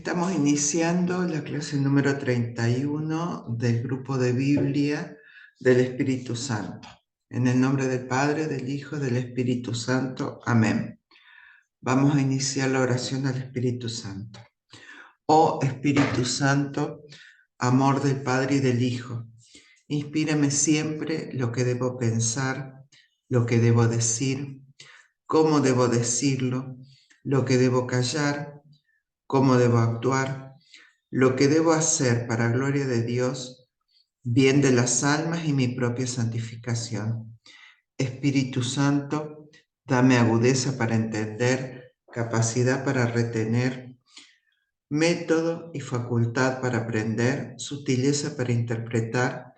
Estamos iniciando la clase número 31 del grupo de Biblia del Espíritu Santo. En el nombre del Padre, del Hijo, del Espíritu Santo. Amén. Vamos a iniciar la oración al Espíritu Santo. Oh Espíritu Santo, amor del Padre y del Hijo, inspírame siempre lo que debo pensar, lo que debo decir, cómo debo decirlo, lo que debo callar, cómo debo actuar, lo que debo hacer para gloria de Dios, bien de las almas y mi propia santificación. Espíritu Santo, dame agudeza para entender, capacidad para retener, método y facultad para aprender, sutileza para interpretar,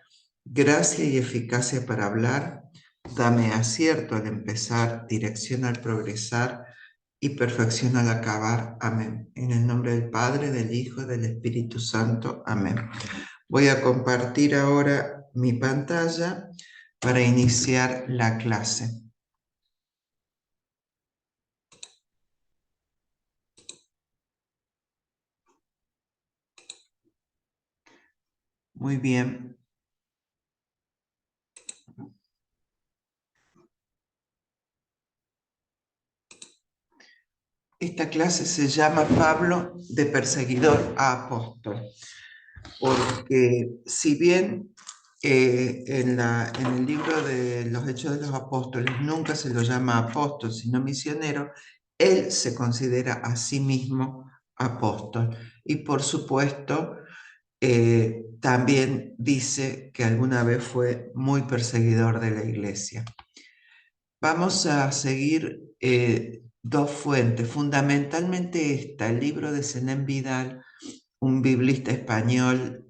gracia y eficacia para hablar. Dame acierto al empezar, dirección al progresar y perfección al acabar. Amén. En el nombre del Padre, del Hijo, del Espíritu Santo. Amén. Voy a compartir ahora mi pantalla para iniciar la clase. Muy bien. Esta clase se llama Pablo de perseguidor a apóstol, porque si bien en el libro de los Hechos de los Apóstoles nunca se lo llama apóstol, sino misionero, él se considera a sí mismo apóstol. Y por supuesto, también dice que alguna vez fue muy perseguidor de la iglesia. Vamos a seguir dos fuentes, fundamentalmente esta, el libro de Zenén Vidal, un biblista español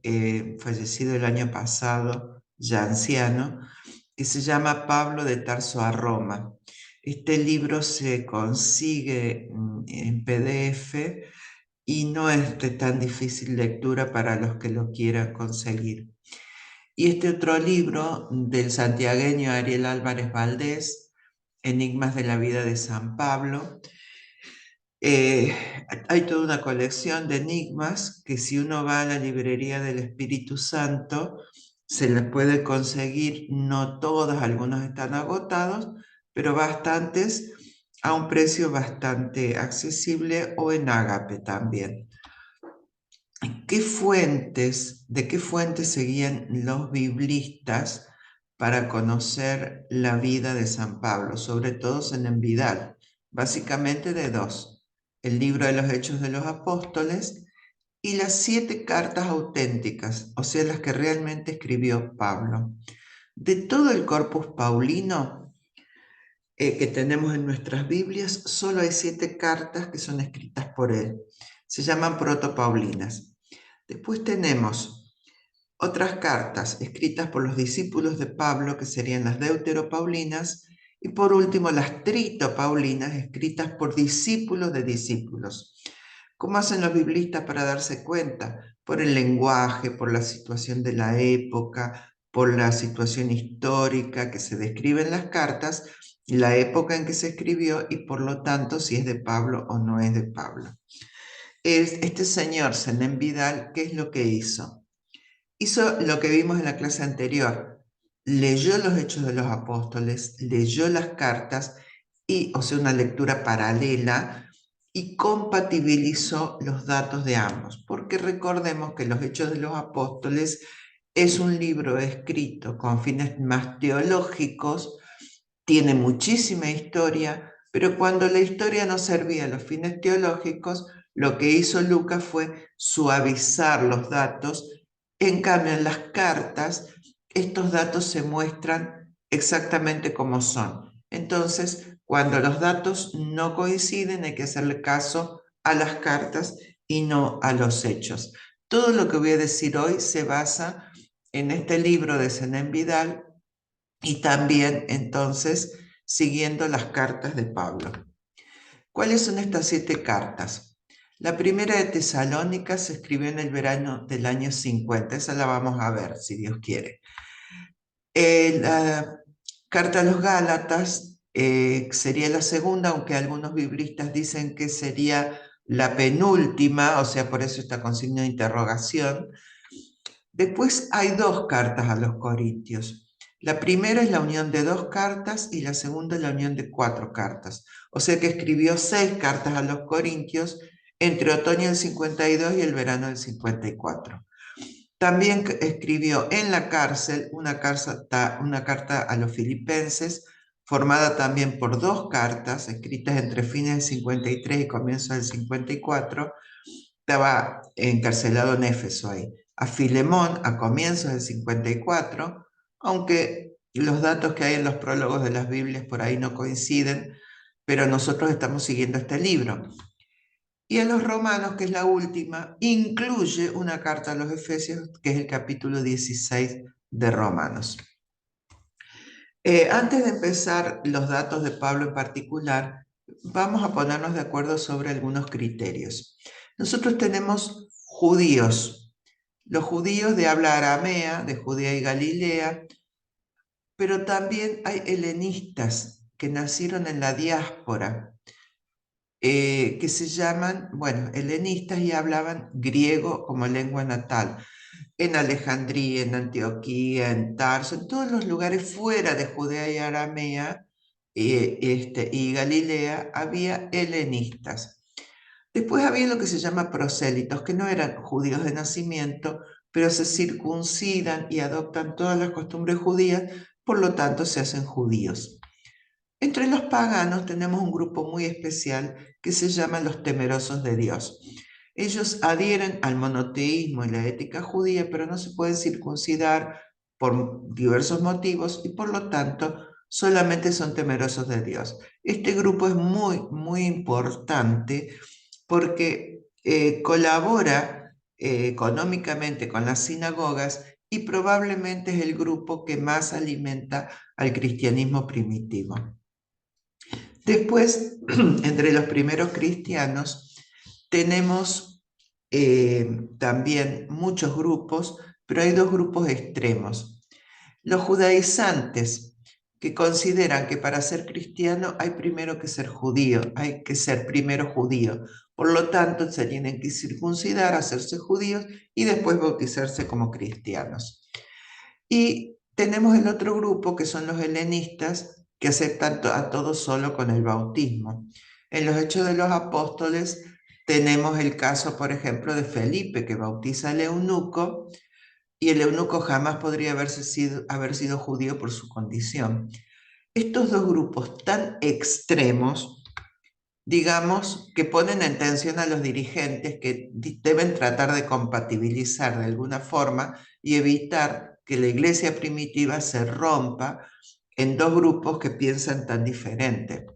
fallecido el año pasado, ya anciano, que se llama Pablo de Tarso a Roma. Este libro se consigue en PDF y no es de tan difícil lectura para los que lo quieran conseguir. Y este otro libro del santiagueño Ariel Álvarez Valdés, Enigmas de la vida de San Pablo. Hay toda una colección de enigmas que si uno va a la librería del Espíritu Santo, se les puede conseguir, no todos, algunos están agotados, pero bastantes a un precio bastante accesible o en Ágape también. ¿De qué fuentes seguían los biblistas para conocer la vida de San Pablo? Sobre todo en Vidal, básicamente de dos: el libro de los Hechos de los Apóstoles y las 7 cartas auténticas, o sea, las que realmente escribió Pablo. De todo el corpus paulino que tenemos en nuestras Biblias, solo hay 7 cartas que son escritas por él. Se llaman protopaulinas. Después tenemos otras cartas escritas por los discípulos de Pablo, que serían las deuteropaulinas, y por último las tritopaulinas, escritas por discípulos de discípulos. ¿Cómo hacen los biblistas para darse cuenta? Por el lenguaje, por la situación de la época, por la situación histórica que se describe en las cartas, la época en que se escribió y por lo tanto si es de Pablo o no es de Pablo. Este señor, Zenén Vidal, ¿qué es lo que hizo? Hizo lo que vimos en la clase anterior. Leyó los Hechos de los Apóstoles, leyó las cartas, o sea, una lectura paralela, y compatibilizó los datos de ambos. Porque recordemos que los Hechos de los Apóstoles es un libro escrito con fines más teológicos, tiene muchísima historia, pero cuando la historia no servía a los fines teológicos, lo que hizo Lucas fue suavizar los datos. En cambio, en las cartas, estos datos se muestran exactamente como son. Entonces, cuando los datos no coinciden, hay que hacerle caso a las cartas y no a los hechos. Todo lo que voy a decir hoy se basa en este libro de Zenén Vidal y también, entonces, siguiendo las cartas de Pablo. ¿Cuáles son estas 7 cartas? La primera de Tesalónica se escribió en el verano del año 50, esa la vamos a ver, si Dios quiere. La carta a los Gálatas sería la segunda, aunque algunos biblistas dicen que sería la penúltima, o sea, por eso está con signo de interrogación. Después hay dos cartas a los Corintios. La primera es la unión de dos cartas y la segunda es la unión de cuatro cartas. O sea que escribió 6 cartas a los Corintios entre otoño del 52 y el verano del 54. También escribió en la cárcel una carta a los filipenses, formada también por dos cartas escritas entre fines del 53 y comienzos del 54. Estaba encarcelado en Éfeso ahí. A Filemón a comienzos del 54, aunque los datos que hay en los prólogos de las Biblias por ahí no coinciden, pero nosotros estamos siguiendo este libro. Y a los romanos, que es la última, incluye una carta a los Efesios, que es el capítulo 16 de Romanos. Antes de empezar los datos de Pablo en particular, vamos a ponernos de acuerdo sobre algunos criterios. Nosotros tenemos judíos, los judíos de habla aramea, de Judea y Galilea, pero también hay helenistas que nacieron en la diáspora, que se llaman, bueno, helenistas y hablaban griego como lengua natal. En Alejandría, en Antioquía, en Tarso, en todos los lugares fuera de Judea y Aramea y Galilea había helenistas. Después había lo que se llama prosélitos, que no eran judíos de nacimiento, pero se circuncidan y adoptan todas las costumbres judías, por lo tanto se hacen judíos. Entre los paganos tenemos un grupo muy especial que se llama los temerosos de Dios. Ellos adhieren al monoteísmo y la ética judía, pero no se pueden circuncidar por diversos motivos y por lo tanto solamente son temerosos de Dios. Este grupo es muy, muy importante porque colabora económicamente con las sinagogas y probablemente es el grupo que más alimenta al cristianismo primitivo. Después, entre los primeros cristianos, tenemos también muchos grupos, pero hay dos grupos extremos. Los judaizantes, que consideran que para ser cristiano hay primero que ser judío, hay que ser primero judío. Por lo tanto, se tienen que circuncidar, hacerse judíos y después bautizarse como cristianos. Y tenemos el otro grupo, que son los helenistas, que aceptan a todos solo con el bautismo. En los Hechos de los Apóstoles tenemos el caso, por ejemplo, de Felipe, que bautiza al eunuco, y el eunuco jamás podría haber sido judío por su condición. Estos dos grupos tan extremos, digamos, que ponen en tensión a los dirigentes que deben tratar de compatibilizar de alguna forma y evitar que la iglesia primitiva se rompa en dos grupos que piensan tan diferente.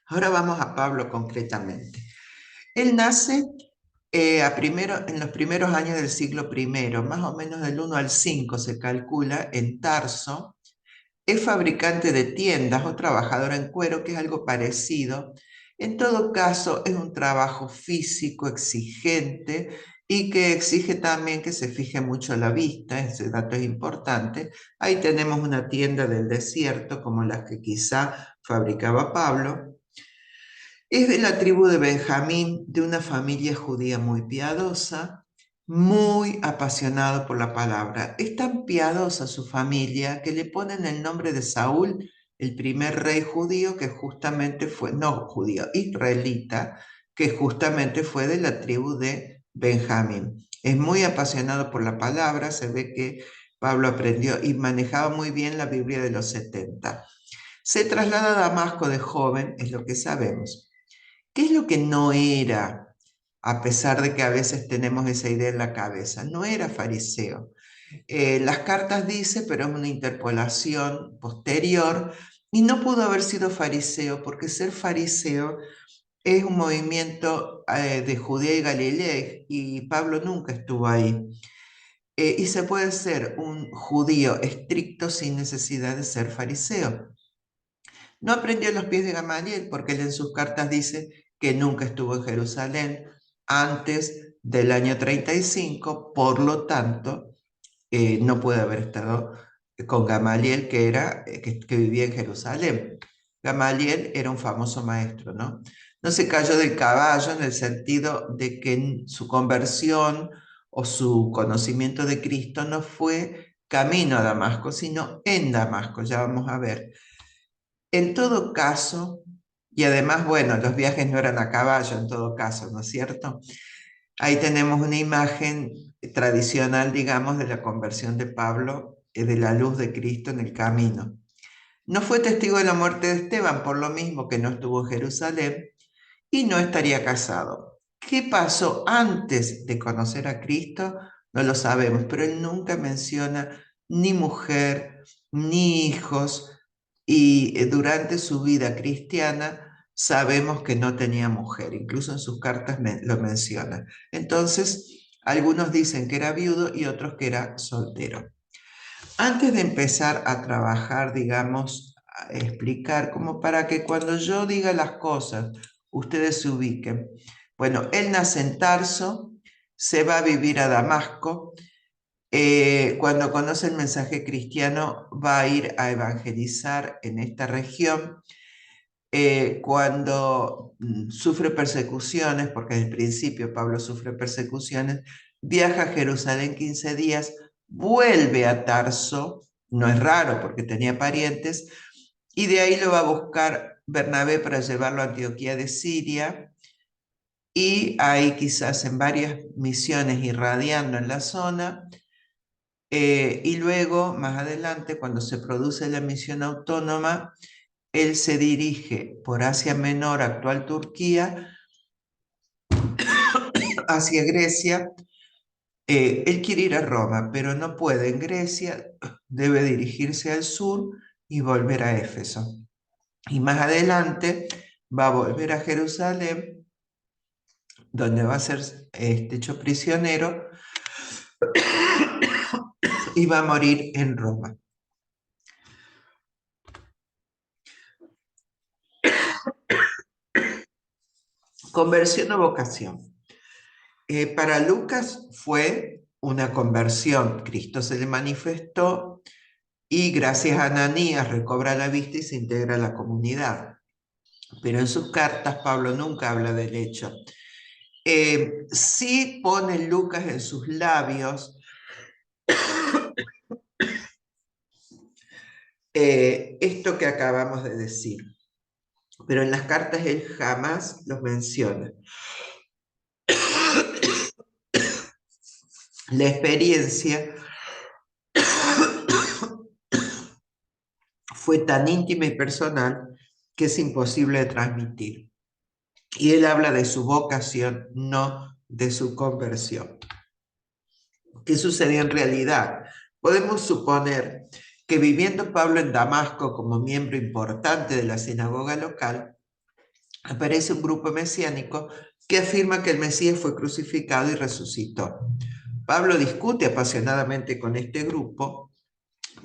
Ahora vamos a Pablo concretamente. Él nace en los primeros años del siglo I, más o menos del 1 al 5 se calcula, en Tarso. Es fabricante de tiendas o trabajador en cuero, que es algo parecido. En todo caso, es un trabajo físico exigente y que exige también que se fije mucho la vista, ese dato es importante. Ahí tenemos una tienda del desierto, como las que quizá fabricaba Pablo. Es de la tribu de Benjamín, de una familia judía muy piadosa, muy apasionado por la palabra. Es tan piadosa su familia que le ponen el nombre de Saúl, el primer rey judío que justamente fue, no judío, israelita, que justamente fue de la tribu de Benjamín. Es muy apasionado por la palabra, se ve que Pablo aprendió y manejaba muy bien la Biblia de los 70. Se traslada a Damasco de joven, es lo que sabemos. ¿Qué es lo que no era? A pesar de que a veces tenemos esa idea en la cabeza, no era fariseo. Las cartas dice, pero es una interpolación posterior, y no pudo haber sido fariseo, porque ser fariseo es un movimiento de Judea y Galilea, y Pablo nunca estuvo ahí. Y se puede ser un judío estricto sin necesidad de ser fariseo. No aprendió a los pies de Gamaliel, porque él en sus cartas dice que nunca estuvo en Jerusalén antes del año 35, por lo tanto, no puede haber estado con Gamaliel, que vivía en Jerusalén. Gamaliel era un famoso maestro, ¿no? No se cayó del caballo en el sentido de que en su conversión o su conocimiento de Cristo no fue camino a Damasco, sino en Damasco, ya vamos a ver. En todo caso, y además, bueno, los viajes no eran a caballo en todo caso, ¿no es cierto? Ahí tenemos una imagen tradicional, digamos, de la conversión de Pablo, de la luz de Cristo en el camino. No fue testigo de la muerte de Esteban, por lo mismo que no estuvo en Jerusalén y no estaría casado. ¿Qué pasó antes de conocer a Cristo? No lo sabemos, pero él nunca menciona ni mujer, ni hijos, y durante su vida cristiana sabemos que no tenía mujer, incluso en sus cartas lo menciona. Entonces, algunos dicen que era viudo y otros que era soltero. Antes de empezar a trabajar, digamos, a explicar, como para que cuando yo diga las cosas, ustedes se ubiquen. Bueno, él nace en Tarso, se va a vivir a Damasco. Cuando conoce el mensaje cristiano, va a ir a evangelizar en esta región. Cuando sufre persecuciones, porque desde el principio Pablo sufre persecuciones, viaja a Jerusalén 15 días, vuelve a Tarso, no es raro porque tenía parientes, y de ahí lo va a buscar Bernabé para llevarlo a Antioquía de Siria, y ahí quizás en varias misiones irradiando en la zona, y luego, más adelante, cuando se produce la misión autónoma, él se dirige por Asia Menor, actual Turquía, hacia Grecia. Él quiere ir a Roma, pero no puede en Grecia, debe dirigirse al sur y volver a Éfeso. Y más adelante va a volver a Jerusalén, donde va a ser hecho prisionero y va a morir en Roma. Conversión o vocación. Para Lucas fue una conversión. Cristo se le manifestó y gracias a Ananías recobra la vista y se integra a la comunidad. Pero en sus cartas Pablo nunca habla del hecho. Sí pone Lucas en sus labios esto que acabamos de decir, pero en las cartas él jamás los menciona. La experiencia fue tan íntima y personal que es imposible de transmitir. Y él habla de su vocación, no de su conversión. ¿Qué sucedió en realidad? Podemos suponer que viviendo Pablo en Damasco como miembro importante de la sinagoga local, aparece un grupo mesiánico que afirma que el Mesías fue crucificado y resucitó. Pablo discute apasionadamente con este grupo,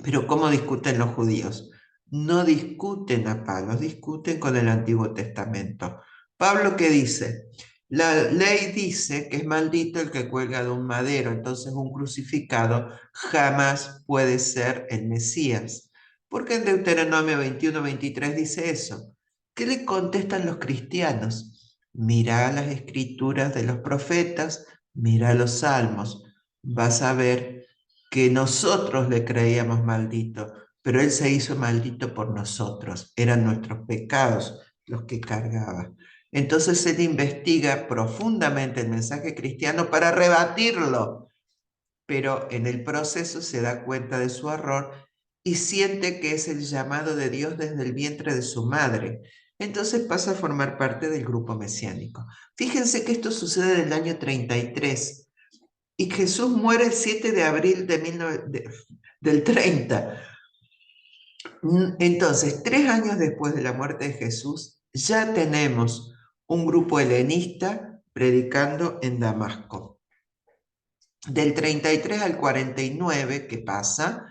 pero ¿cómo discuten los judíos? No discuten a palos, discuten con el Antiguo Testamento. Pablo, ¿qué dice? La ley dice que es maldito el que cuelga de un madero, entonces un crucificado jamás puede ser el Mesías. Porque en Deuteronomio 21-23 dice eso. ¿Qué le contestan los cristianos? Mira las escrituras de los profetas, mira los salmos, vas a ver que nosotros le creíamos maldito, pero él se hizo maldito por nosotros, eran nuestros pecados los que cargaba. Entonces él investiga profundamente el mensaje cristiano para rebatirlo, pero en el proceso se da cuenta de su error y siente que es el llamado de Dios desde el vientre de su madre. Entonces pasa a formar parte del grupo mesiánico. Fíjense que esto sucede en el año 33 y Jesús muere el 7 de abril del 30. Entonces, 3 años después de la muerte de Jesús, ya tenemos un grupo helenista predicando en Damasco. Del 33 al 49, ¿qué pasa?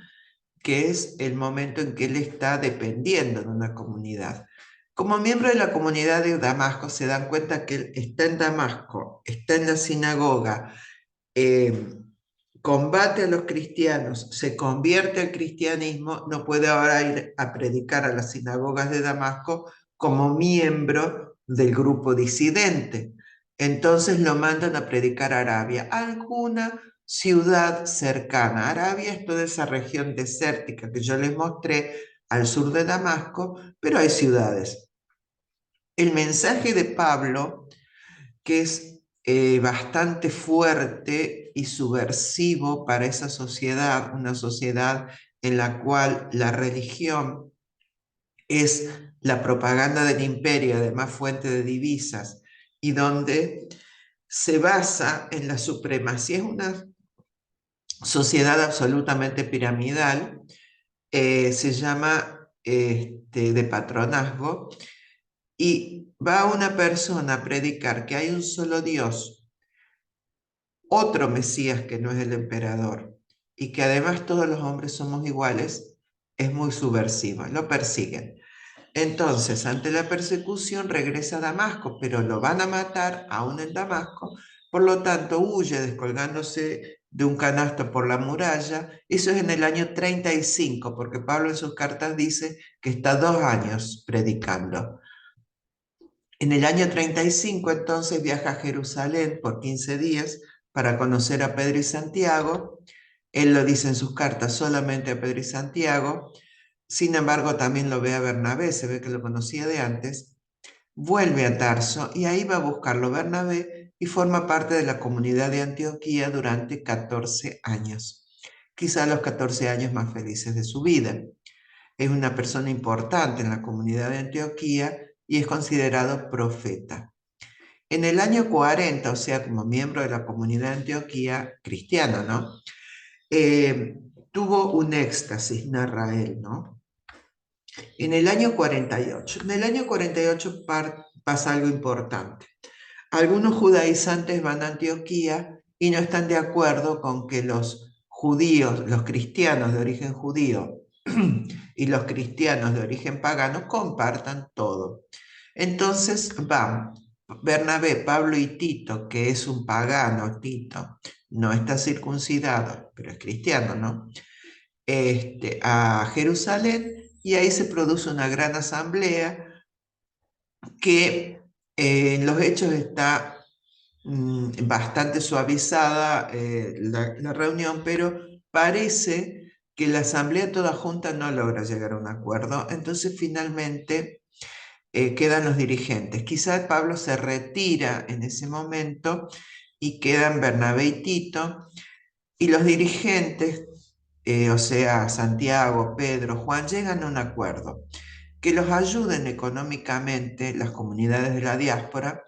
Que es el momento en que él está dependiendo de una comunidad. Como miembro de la comunidad de Damasco, se dan cuenta que él está en Damasco, está en la sinagoga, eh, combate a los cristianos, se convierte al cristianismo, no puede ahora ir a predicar a las sinagogas de Damasco como miembro del grupo disidente. Entonces lo mandan a predicar a Arabia, alguna ciudad cercana. Arabia es toda esa región desértica que yo les mostré al sur de Damasco, pero hay ciudades. El mensaje de Pablo, que es bastante fuerte y subversivo para esa sociedad, una sociedad en la cual la religión es la propaganda del imperio, además fuente de divisas, y donde se basa en la supremacía. Es una sociedad absolutamente piramidal, se llama de patronazgo, y va una persona a predicar que hay un solo Dios, otro Mesías que no es el emperador, y que además todos los hombres somos iguales. Es muy subversivo, lo persiguen. Entonces, ante la persecución, regresa a Damasco, pero lo van a matar aún en Damasco. Por lo tanto, huye descolgándose de un canasto por la muralla. Eso es en el año 35, porque Pablo en sus cartas dice que está 2 años predicando. En el año 35, entonces, viaja a Jerusalén por 15 días para conocer a Pedro y Santiago. Él lo dice en sus cartas solamente a Pedro y Santiago. Sin embargo, también lo ve a Bernabé, se ve que lo conocía de antes. Vuelve a Tarso y ahí va a buscarlo Bernabé y forma parte de la comunidad de Antioquía durante 14 años. Quizá los 14 años más felices de su vida. Es una persona importante en la comunidad de Antioquía y es considerado profeta. En el año 40, o sea, como miembro de la comunidad de Antioquía, cristiano, ¿no? Tuvo un éxtasis, narra él, ¿no? En el año 48. En el año 48 pasa algo importante. Algunos judaizantes van a Antioquía y no están de acuerdo con que los judíos, los cristianos de origen judío y los cristianos de origen pagano compartan todo. Entonces van Bernabé, Pablo y Tito, que es un pagano. Tito no está circuncidado, pero es cristiano, ¿no? A Jerusalén, y ahí se produce una gran asamblea que en los hechos está bastante suavizada la reunión, pero parece que la asamblea toda junta no logra llegar a un acuerdo. Entonces finalmente quedan los dirigentes. Quizás Pablo se retira en ese momento y quedan Bernabé y Tito, y los dirigentes, o sea, Santiago, Pedro, Juan, llegan a un acuerdo que los ayuden económicamente las comunidades de la diáspora,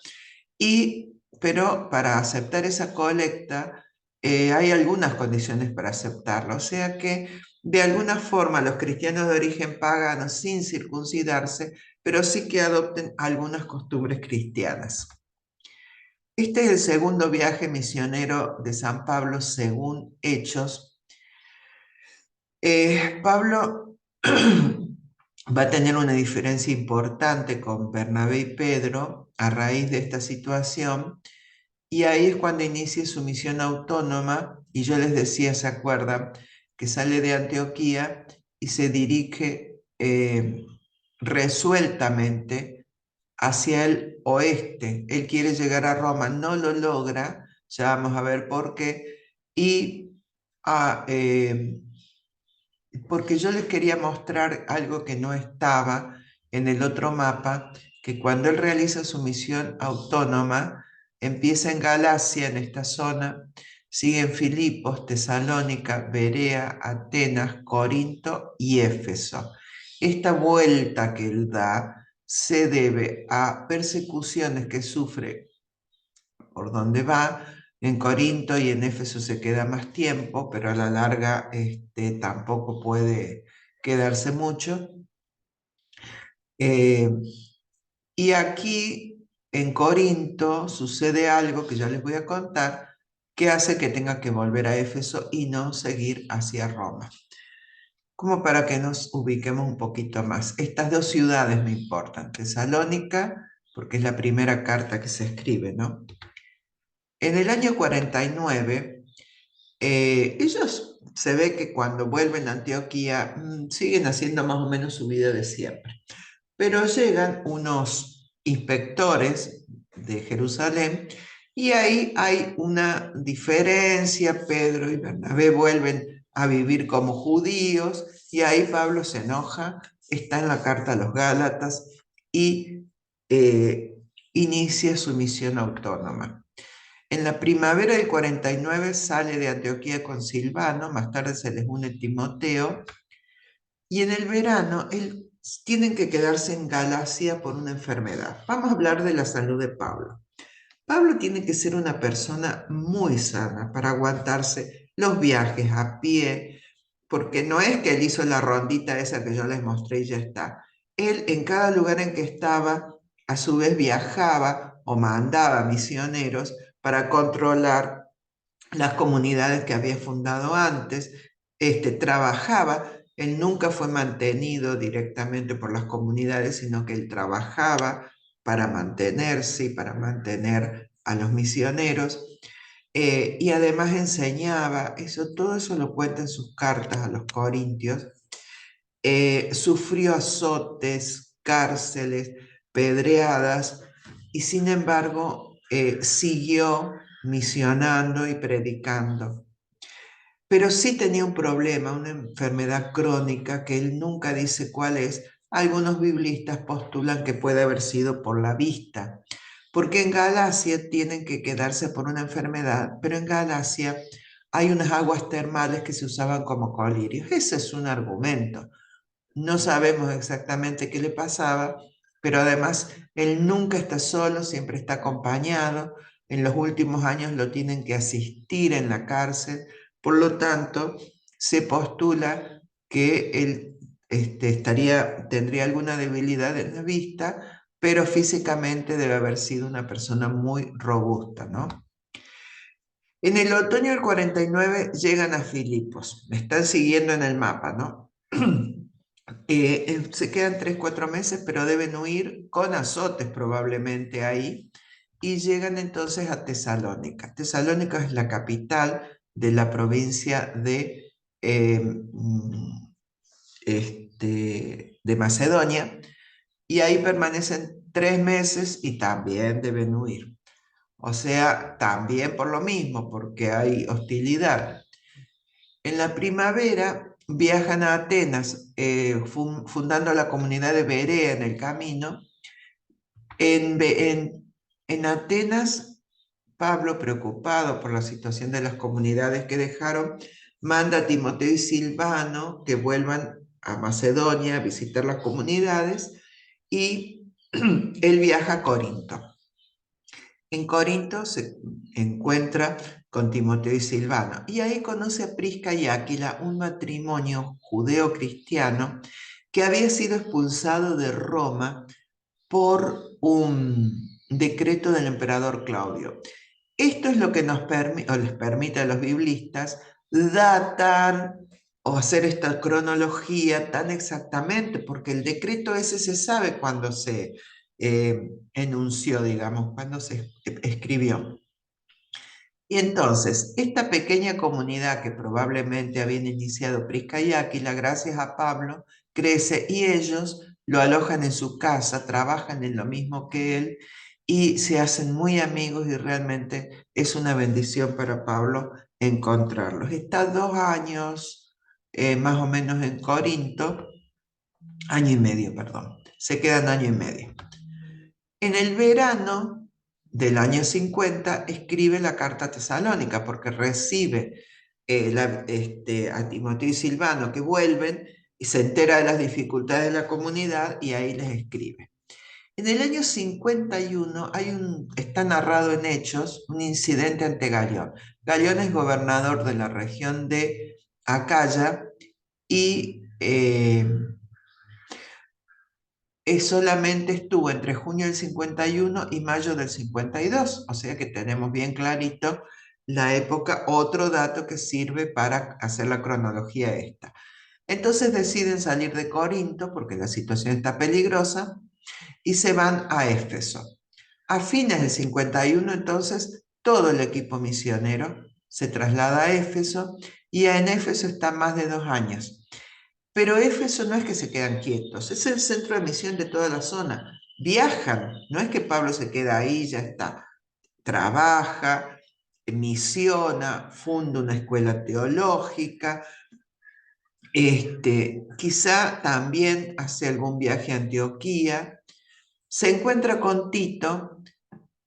pero para aceptar esa colecta hay algunas condiciones para aceptarla. O sea que de alguna forma los cristianos de origen pagano, sin circuncidarse, pero sí que adopten algunas costumbres cristianas. Este es el segundo viaje misionero de San Pablo según Hechos. Pablo va a tener una diferencia importante con Bernabé y Pedro a raíz de esta situación, y ahí es cuando inicia su misión autónoma. Y yo les decía, ¿se acuerdan? Que sale de Antioquía y se dirige resueltamente hacia el oeste. Él quiere llegar a Roma, no lo logra, ya vamos a ver por qué, y a, porque yo les quería mostrar algo que no estaba en el otro mapa, que cuando él realiza su misión autónoma, empieza en Galacia, en esta zona, sigue en Filipos, Tesalónica, Berea, Atenas, Corinto y Éfeso. Esta vuelta que él da se debe a persecuciones que sufre por donde va. En Corinto y en Éfeso se queda más tiempo, pero a la larga tampoco puede quedarse mucho. Eh, y aquí en Corinto sucede algo que ya les voy a contar, que hace que tenga que volver a Éfeso y no seguir hacia Roma. Como para que nos ubiquemos un poquito más. Estas dos ciudades me importan. Tesalónica, porque es la primera carta que se escribe, ¿no? En el año 49, ellos se ve que cuando vuelven a Antioquía siguen haciendo más o menos su vida de siempre. Pero llegan unos inspectores de Jerusalén, y ahí hay una diferencia. Pedro y Bernabé vuelven a vivir como judíos, y ahí Pablo se enoja, está en la carta a los Gálatas, y inicia su misión autónoma. En la primavera del 49 sale de Antioquía con Silvano, más tarde se les une Timoteo, y en el verano tienen que quedarse en Galacia por una enfermedad. Vamos a hablar de la salud de Pablo. Pablo tiene que ser una persona muy sana para aguantarse los viajes a pie, porque no es que él hizo la rondita esa que yo les mostré y ya está. Él en cada lugar en que estaba, a su vez viajaba o mandaba misioneros para controlar las comunidades que había fundado antes. Trabajaba, él nunca fue mantenido directamente por las comunidades, sino que él trabajaba para mantenerse y para mantener a los misioneros, y además enseñaba, todo eso lo cuenta en sus cartas a los corintios. Sufrió azotes, cárceles, pedreadas, y sin embargo siguió misionando y predicando. Pero sí tenía un problema, una enfermedad crónica que él nunca dice cuál es. Algunos biblistas postulan que puede haber sido por la vista, porque en Galacia tienen que quedarse por una enfermedad, pero en Galacia hay unas aguas termales que se usaban como colirios. Ese es un argumento. No sabemos exactamente qué le pasaba, pero además él nunca está solo, siempre está acompañado. En los últimos años lo tienen que asistir en la cárcel. Por lo tanto, se postula que él tendría alguna debilidad en la vista, pero físicamente debe haber sido una persona muy robusta, ¿no? En el otoño del 49 llegan a Filipos. Me están siguiendo en el mapa, ¿no? Se quedan 3, 4 meses, pero deben huir con azotes probablemente ahí, y llegan entonces a Tesalónica. Tesalónica es la capital de la provincia de Macedonia, y ahí permanecen 3 meses y también deben huir. O sea, también por lo mismo, porque hay hostilidad. En la primavera viajan a Atenas, fundando la comunidad de Berea en el camino. En Atenas, Pablo, preocupado por la situación de las comunidades que dejaron, manda a Timoteo y Silvano que vuelvan a Macedonia a visitar las comunidades, y él viaja a Corinto. En Corinto se encuentra con Timoteo y Silvano, y ahí conoce a Prisca y Áquila, un matrimonio judeo-cristiano que había sido expulsado de Roma por un decreto del emperador Claudio. Esto es lo que les permite a los biblistas datar o hacer esta cronología tan exactamente, porque el decreto ese se sabe cuándo se enunció, digamos, cuándo se escribió. Y entonces, esta pequeña comunidad que probablemente habían iniciado Prisca y Áquila, gracias a Pablo, crece, y ellos lo alojan en su casa, trabajan en lo mismo que él y se hacen muy amigos, y realmente es una bendición para Pablo encontrarlos. Está 2 años más o menos en Corinto, año y medio, perdón, se quedan año y medio. En el verano del año 50 escribe la carta a Tesalónica, porque recibe a Timoteo y Silvano que vuelven, y se entera de las dificultades de la comunidad, y ahí les escribe. En el año 51 está narrado en Hechos un incidente ante Galión. Galión es gobernador de la región de Acaya, y solamente estuvo entre junio del 51 y mayo del 52, o sea que tenemos bien clarito la época. Otro dato que sirve para hacer la cronología esta. Entonces deciden salir de Corinto porque la situación está peligrosa, y se van a Éfeso. A fines del 51, entonces, todo el equipo misionero se traslada a Éfeso, y en Éfeso está más de 2 años. Pero Éfeso no es que se quedan quietos, es el centro de misión de toda la zona. viajan, no es que Pablo se queda ahí y ya está, trabaja, misiona, funda una escuela teológica, quizá también hace algún viaje a Antioquía, se encuentra con Tito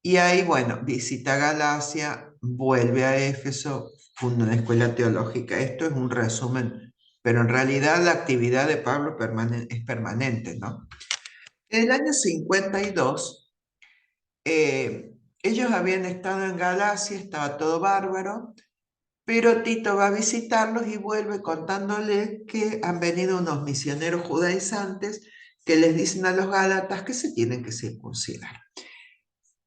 y ahí, bueno, visita Galacia, vuelve a Éfeso, funda una escuela teológica. Esto es un resumen, pero en realidad la actividad de Pablo es permanente, ¿no? En el año 52, ellos habían estado en Galacia, estaba todo bárbaro, pero Tito va a visitarlos y vuelve contándoles que han venido unos misioneros judaizantes que les dicen a los gálatas que se tienen que circuncidar.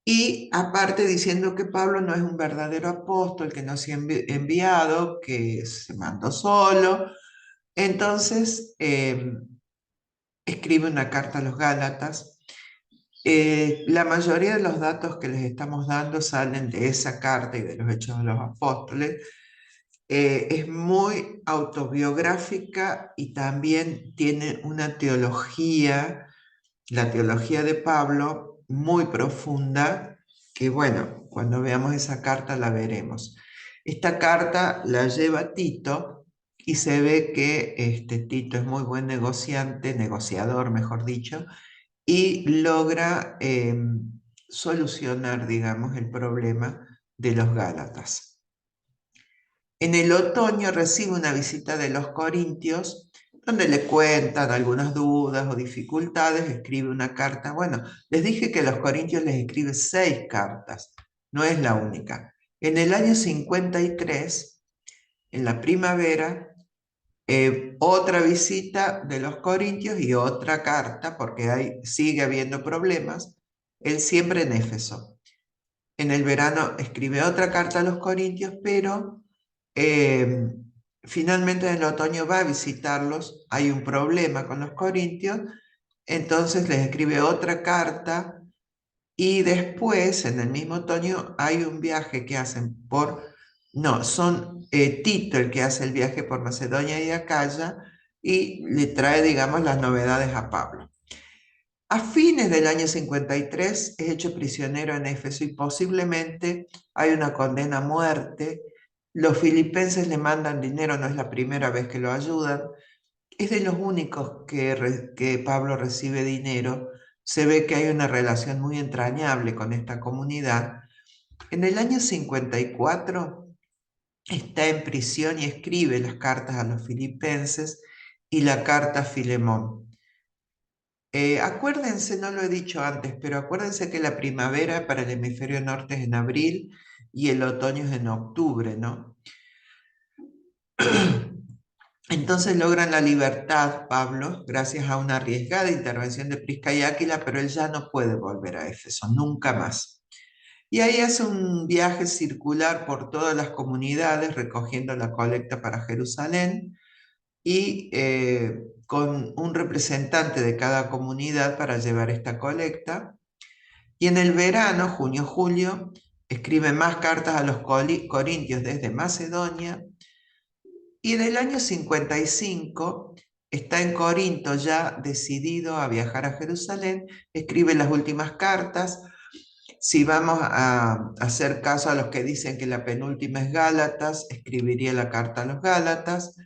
Y aparte diciendo que Pablo no es un verdadero apóstol, que no se ha enviado, que se mandó solo. Entonces escribe una carta a los Gálatas. La mayoría de los datos que les estamos dando salen de esa carta y de los Hechos de los Apóstoles. Es muy autobiográfica y también tiene una teología, la teología de Pablo, muy profunda, que bueno, cuando veamos esa carta la veremos. Esta carta la lleva Tito y se ve que Tito es muy buen negociante, negociador, mejor dicho, y logra solucionar, digamos, el problema de los Gálatas. En el otoño recibe una visita de los corintios, donde le cuentan algunas dudas o dificultades, escribe una carta. Bueno, les dije que a los corintios les escribe 6 cartas, no es la única. En el año 53, en la primavera, otra visita de los corintios y otra carta, porque sigue habiendo problemas, él siempre en Éfeso. En el verano escribe otra carta a los corintios, pero eh, finalmente en el otoño va a visitarlos, hay un problema con los corintios, entonces les escribe otra carta y después, en el mismo otoño, hay un viaje que hacen no, son Tito el que hace el viaje por Macedonia y Acaya y le trae, digamos, las novedades a Pablo. A fines del año 53 es hecho prisionero en Éfeso y posiblemente hay una condena a muerte. Los filipenses le mandan dinero, no es la primera vez que lo ayudan. Es de los únicos que Pablo recibe dinero. Se ve que hay una relación muy entrañable con esta comunidad. En el año 54 está en prisión y escribe las cartas a los filipenses y la carta a Filemón. Acuérdense, no lo he dicho antes, pero acuérdense que la primavera para el hemisferio norte es en abril y el otoño es en octubre, ¿no? Entonces logran la libertad, Pablo, gracias a una arriesgada intervención de Prisca y Áquila, pero él ya no puede volver a Éfeso, nunca más. Y ahí hace un viaje circular por todas las comunidades recogiendo la colecta para Jerusalén y con un representante de cada comunidad para llevar esta colecta. Y en el verano, junio-julio, escribe más cartas a los corintios desde Macedonia. Y en el año 55 está en Corinto ya decidido a viajar a Jerusalén, escribe las últimas cartas. Si vamos a hacer caso a los que dicen que la penúltima es Gálatas, escribiría la carta a los Gálatas.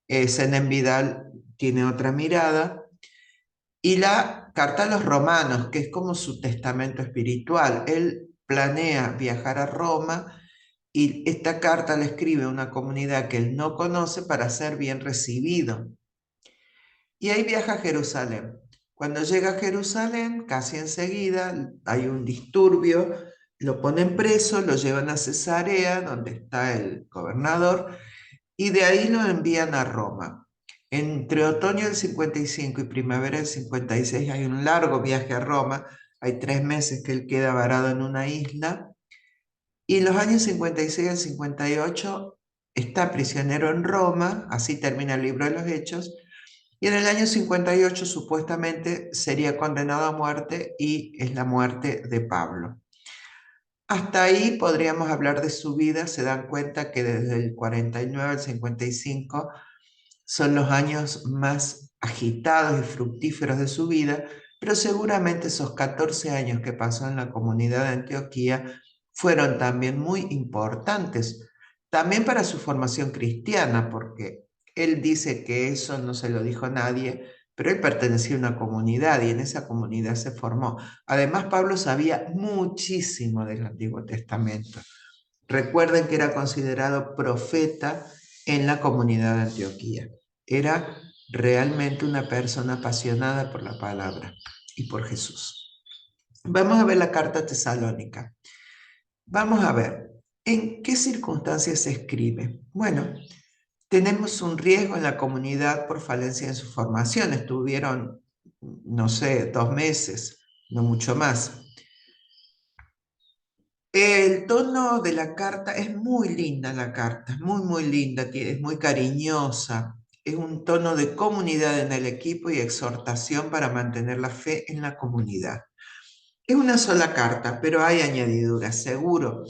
Zenén Vidal tiene otra mirada. Y la carta a los romanos, que es como su testamento espiritual. Él planea viajar a Roma y esta carta la escribe a una comunidad que él no conoce para ser bien recibido. Y ahí viaja a Jerusalén. Cuando llega a Jerusalén, casi enseguida hay un disturbio, lo ponen preso, lo llevan a Cesarea, donde está el gobernador, y de ahí lo envían a Roma. Entre otoño del 55 y primavera del 56 hay un largo viaje a Roma, hay 3 meses que él queda varado en una isla, y en los años 56 al 58 está prisionero en Roma, así termina el libro de los Hechos, y en el año 58 supuestamente sería condenado a muerte y es la muerte de Pablo. Hasta ahí podríamos hablar de su vida, se dan cuenta que desde el 49 al 55 son los años más agitados y fructíferos de su vida, pero seguramente esos 14 años que pasó en la comunidad de Antioquía fueron también muy importantes, también para su formación cristiana, porque él dice que eso no se lo dijo a nadie, pero él pertenecía a una comunidad y en esa comunidad se formó. Además, Pablo sabía muchísimo del Antiguo Testamento. Recuerden que era considerado profeta en la comunidad de Antioquía. Era realmente una persona apasionada por la palabra y por Jesús. Vamos a ver la carta tesalónica. Vamos a ver, ¿en qué circunstancias se escribe? Bueno, tenemos un riesgo en la comunidad por falencia en su formación. Estuvieron, no sé, 2 meses, no mucho más. El tono de la carta es muy linda, la carta, muy linda, es muy cariñosa. Es un tono de comunidad en el equipo y exhortación para mantener la fe en la comunidad. Es una sola carta, pero hay añadiduras, seguro.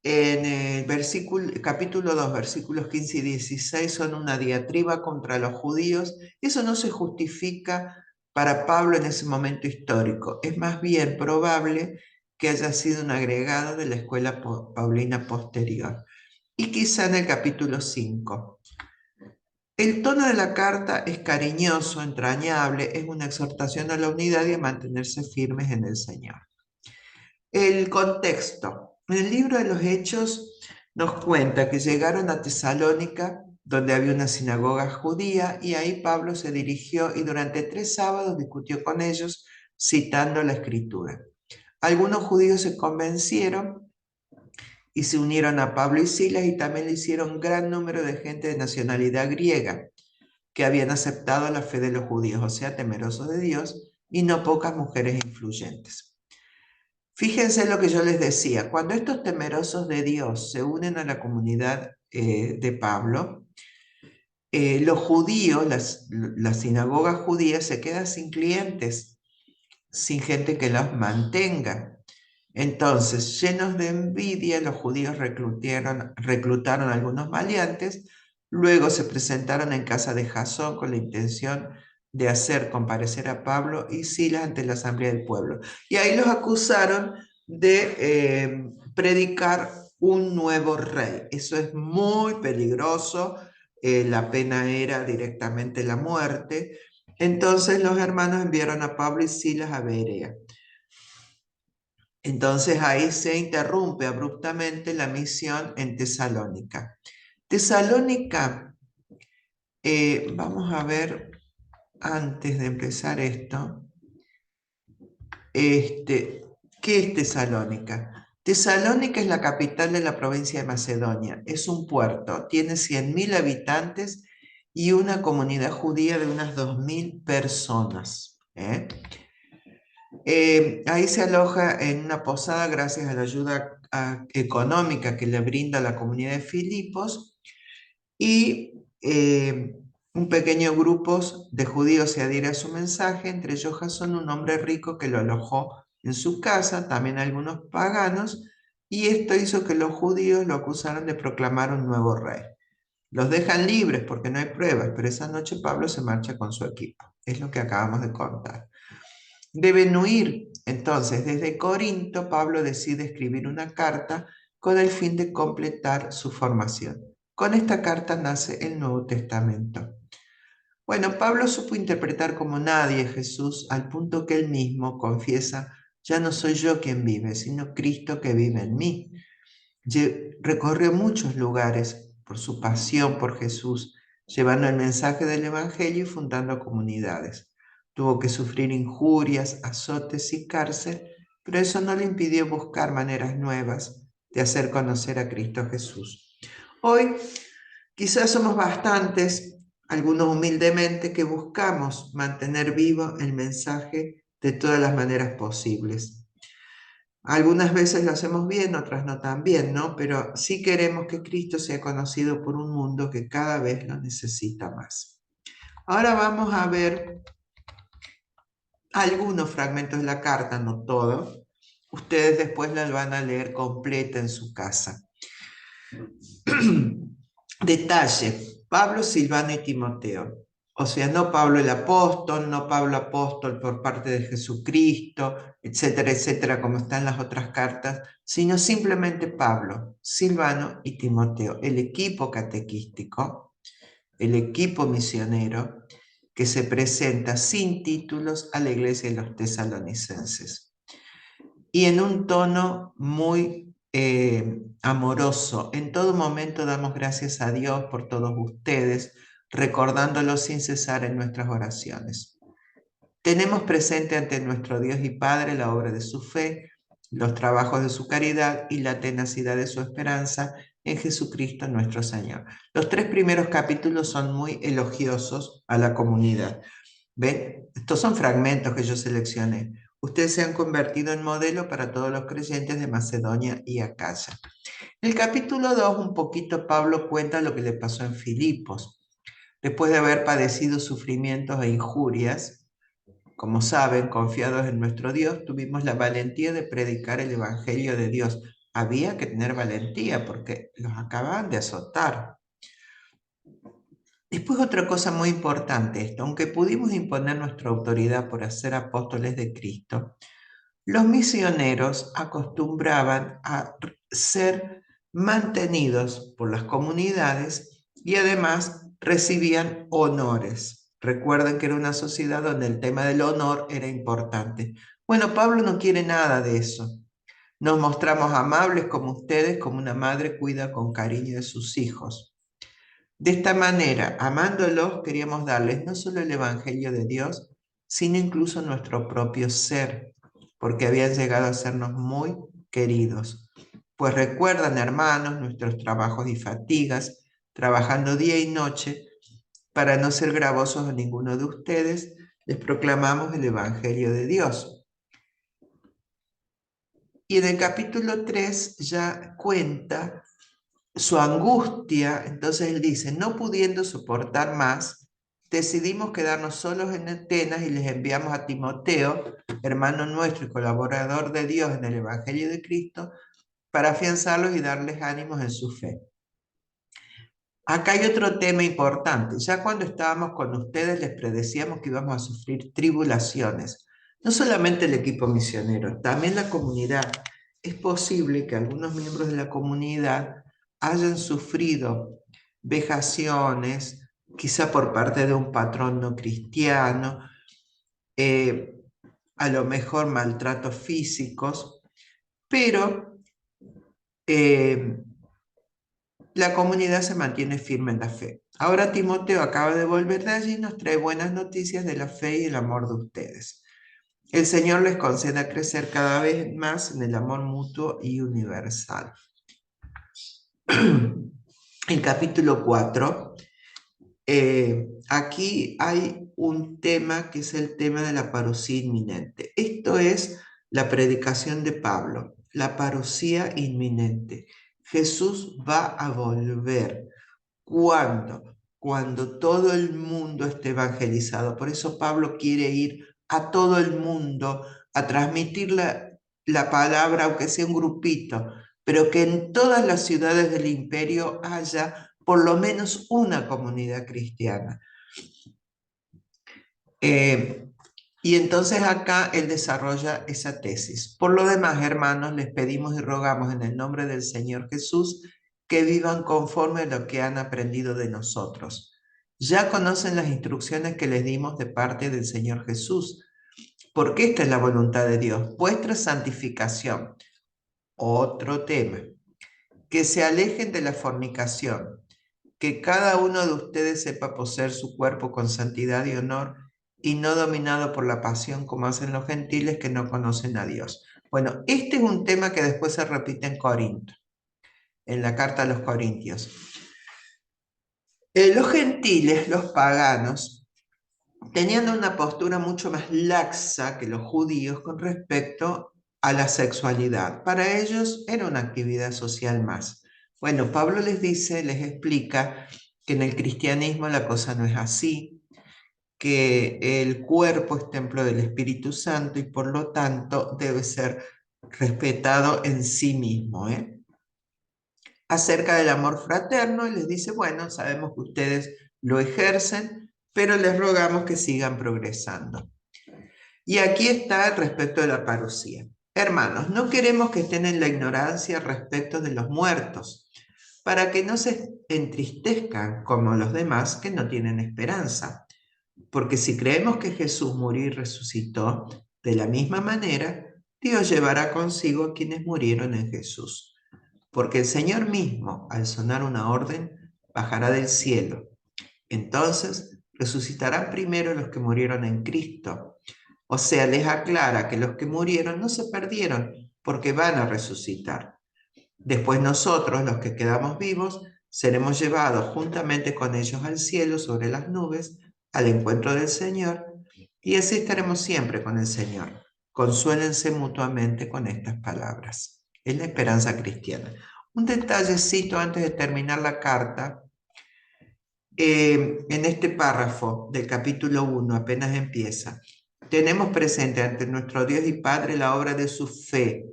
En el capítulo 2, versículos 15 y 16 son una diatriba contra los judíos. Eso no se justifica para Pablo en ese momento histórico. Es más bien probable que haya sido un agregado de la escuela paulina posterior. Y quizá en el capítulo 5. El tono de la carta es cariñoso, entrañable, es una exhortación a la unidad y a mantenerse firmes en el Señor. El contexto. En el libro de los Hechos nos cuenta que llegaron a Tesalónica, donde había una sinagoga judía, y ahí Pablo se dirigió y durante 3 sábados discutió con ellos, citando la Escritura. Algunos judíos se convencieron y se unieron a Pablo y Silas, y también le hicieron un gran número de gente de nacionalidad griega que habían aceptado la fe de los judíos, o sea, temerosos de Dios, y no pocas mujeres influyentes. Fíjense lo que yo les decía, cuando estos temerosos de Dios se unen a la comunidad de Pablo, los judíos, la sinagoga judía se queda sin clientes, sin gente que los mantenga. Entonces, llenos de envidia, los judíos reclutaron a algunos maleantes, luego se presentaron en casa de Jasón con la intención de hacer comparecer a Pablo y Silas ante la asamblea del pueblo. Y ahí los acusaron de predicar un nuevo rey. Eso es muy peligroso, la pena era directamente la muerte. Entonces los hermanos enviaron a Pablo y Silas a Berea. Entonces ahí se interrumpe abruptamente la misión en Tesalónica. Tesalónica, vamos a ver antes de empezar esto, ¿qué es Tesalónica? Tesalónica es la capital de la provincia de Macedonia, es un puerto, tiene 100.000 habitantes y una comunidad judía de unas 2.000 personas. Ahí se aloja en una posada gracias a la ayuda económica que le brinda la comunidad de Filipos y un pequeño grupo de judíos se adhiere a su mensaje, entre ellos Jasón, un hombre rico que lo alojó en su casa, también algunos paganos, y esto hizo que los judíos lo acusaran de proclamar un nuevo rey. Los dejan libres porque no hay pruebas, pero esa noche Pablo se marcha con su equipo. Es lo que acabamos de contar. Deben huir. Entonces, desde Corinto, Pablo decide escribir una carta con el fin de completar su formación. Con esta carta nace el Nuevo Testamento. Bueno, Pablo supo interpretar como nadie a Jesús al punto que él mismo confiesa, ya no soy yo quien vive, sino Cristo que vive en mí. Recorrió muchos lugares por su pasión por Jesús, llevando el mensaje del Evangelio y fundando comunidades. Tuvo que sufrir injurias, azotes y cárcel, pero eso no le impidió buscar maneras nuevas de hacer conocer a Cristo Jesús. Hoy quizás somos bastantes, algunos humildemente, que buscamos mantener vivo el mensaje de todas las maneras posibles. Algunas veces lo hacemos bien, otras no tan bien, ¿no? Pero sí queremos que Cristo sea conocido por un mundo que cada vez lo necesita más. Ahora vamos a ver algunos fragmentos de la carta, no todos. Ustedes después la van a leer completa en su casa. Detalle: Pablo, Silvano y Timoteo. O sea, no Pablo el apóstol, no Pablo apóstol por parte de Jesucristo, etcétera, etcétera, como están las otras cartas, sino simplemente Pablo, Silvano y Timoteo, el equipo catequístico, el equipo misionero que se presenta sin títulos a la iglesia de los tesalonicenses. Y en un tono muy amoroso. En todo momento damos gracias a Dios por todos ustedes, recordándolos sin cesar en nuestras oraciones. Tenemos presente ante nuestro Dios y Padre la obra de su fe, los trabajos de su caridad y la tenacidad de su esperanza en Jesucristo nuestro Señor. Los 3 primeros capítulos son muy elogiosos a la comunidad. ¿Ven? Estos son fragmentos que yo seleccioné. Ustedes se han convertido en modelo para todos los creyentes de Macedonia y Acaya. En el capítulo 2, un poquito Pablo cuenta lo que le pasó en Filipos. Después de haber padecido sufrimientos e injurias, como saben, confiados en nuestro Dios, tuvimos la valentía de predicar el Evangelio de Dios. Había que tener valentía porque los acababan de azotar. Después otra cosa muy importante esto, aunque pudimos imponer nuestra autoridad por ser apóstoles de Cristo, los misioneros acostumbraban a ser mantenidos por las comunidades y además recibían honores. Recuerden que era una sociedad donde el tema del honor era importante. Bueno, Pablo no quiere nada de eso. Nos mostramos amables como ustedes, como una madre cuida con cariño de sus hijos. De esta manera, amándolos, queríamos darles no solo el Evangelio de Dios, sino incluso nuestro propio ser, porque habían llegado a sernos muy queridos. Pues recuerdan, hermanos, nuestros trabajos y fatigas, trabajando día y noche, para no ser gravosos a ninguno de ustedes, les proclamamos el Evangelio de Dios. Y en el capítulo 3 ya cuenta su angustia. Entonces él dice, no pudiendo soportar más, decidimos quedarnos solos en Atenas y les enviamos a Timoteo, hermano nuestro y colaborador de Dios en el Evangelio de Cristo, para afianzarlos y darles ánimos en su fe. Acá hay otro tema importante. Ya cuando estábamos con ustedes les predecíamos que íbamos a sufrir tribulaciones. No solamente el equipo misionero, también la comunidad. Es posible que algunos miembros de la comunidad hayan sufrido vejaciones, quizá por parte de un patrón no cristiano, eh, a lo mejor maltratos físicos, pero la comunidad se mantiene firme en la fe. Ahora Timoteo acaba de volver de allí y nos trae buenas noticias de la fe y el amor de ustedes. El Señor les conceda crecer cada vez más en el amor mutuo y universal. En capítulo 4, aquí hay un tema que es el tema de la parusía inminente. Esto es la predicación de Pablo, la parusía inminente. Jesús va a volver. ¿Cuándo? Cuando todo el mundo esté evangelizado. Por eso Pablo quiere ir a todo el mundo a transmitir la palabra, aunque sea un grupito, pero que en todas las ciudades del imperio haya por lo menos una comunidad cristiana. Y entonces acá él desarrolla esa tesis. Por lo demás, hermanos, les pedimos y rogamos en el nombre del Señor Jesús que vivan conforme a lo que han aprendido de nosotros. Ya conocen las instrucciones que les dimos de parte del Señor Jesús, porque esta es la voluntad de Dios, vuestra santificación. Otro tema, que se alejen de la fornicación, que cada uno de ustedes sepa poseer su cuerpo con santidad y honor y no dominado por la pasión como hacen los gentiles que no conocen a Dios. Bueno, este es un tema que después se repite en Corinto, en la carta a los Corintios. Los gentiles, los paganos, tenían una postura mucho más laxa que los judíos con respecto a la sexualidad. Para ellos era una actividad social más. Bueno, Pablo les dice, les explica que en el cristianismo la cosa no es así, que el cuerpo es templo del Espíritu Santo y por lo tanto debe ser respetado en sí mismo. Acerca del amor fraterno, les dice, bueno, sabemos que ustedes lo ejercen, pero les rogamos que sigan progresando. Y aquí está respecto de la parucía. Hermanos, no queremos que estén en la ignorancia respecto de los muertos, para que no se entristezcan como los demás que no tienen esperanza. Porque si creemos que Jesús murió y resucitó de la misma manera, Dios llevará consigo a quienes murieron en Jesús. Porque el Señor mismo, al sonar una orden, bajará del cielo. Entonces resucitarán primero los que murieron en Cristo. O sea, les aclara que los que murieron no se perdieron, porque van a resucitar. Después nosotros, los que quedamos vivos, seremos llevados juntamente con ellos al cielo sobre las nubes, al encuentro del Señor, y así estaremos siempre con el Señor. Consuélense mutuamente con estas palabras. Es la esperanza cristiana. Un detallecito antes de terminar la carta. En este párrafo del capítulo 1, apenas empieza, tenemos presente ante nuestro Dios y Padre la obra de su fe,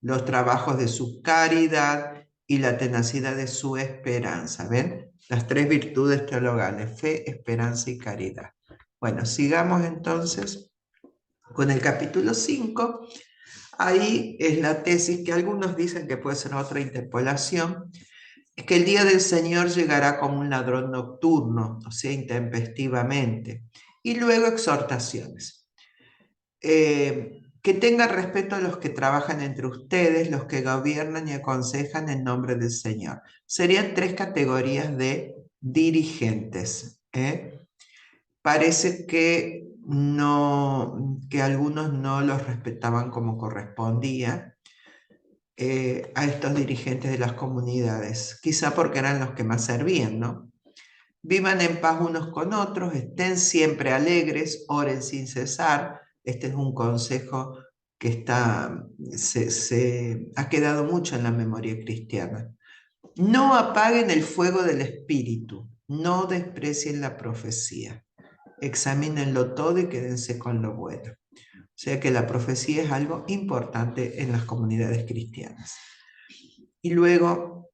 los trabajos de su caridad y la tenacidad de su esperanza. ¿Ven? Las tres virtudes teologales, fe, esperanza y caridad. Bueno, sigamos entonces con el capítulo 5. Ahí es la tesis que algunos dicen que puede ser otra interpolación, es que el día del Señor llegará como un ladrón nocturno, o sea, intempestivamente. Y luego exhortaciones. Que tengan respeto a los que trabajan entre ustedes, los que gobiernan y aconsejan en nombre del Señor. Serían tres categorías de dirigentes. Parece que que algunos no los respetaban como correspondía a estos dirigentes de las comunidades, quizá porque eran los que más servían, ¿no? Vivan en paz unos con otros, estén siempre alegres, oren sin cesar. Este es un consejo que se ha quedado mucho en la memoria cristiana. No apaguen el fuego del espíritu, no desprecien la profecía. Examínenlo todo y quédense con lo bueno. O sea que la profecía es algo importante en las comunidades cristianas. Y luego,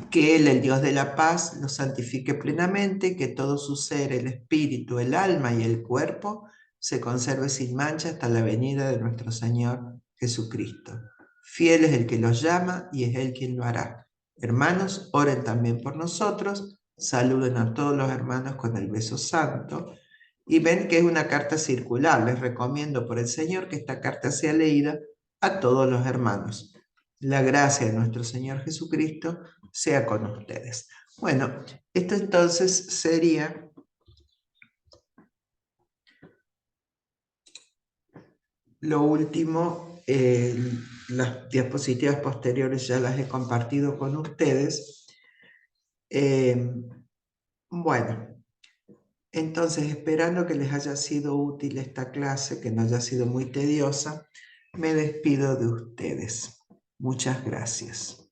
que Él, el Dios de la paz, los santifique plenamente, que todo su ser, el espíritu, el alma y el cuerpo, se conserve sin mancha hasta la venida de nuestro Señor Jesucristo. Fiel es el que los llama y es Él quien lo hará. Hermanos, oren también por nosotros, saluden a todos los hermanos con el beso santo. Y ven que es una carta circular. Les recomiendo por el Señor que esta carta sea leída a todos los hermanos. La gracia de nuestro Señor Jesucristo sea con ustedes. Bueno, esto entonces sería lo último. Las diapositivas posteriores ya las he compartido con ustedes. Bueno, entonces esperando que les haya sido útil esta clase, que no haya sido muy tediosa, me despido de ustedes. Muchas gracias.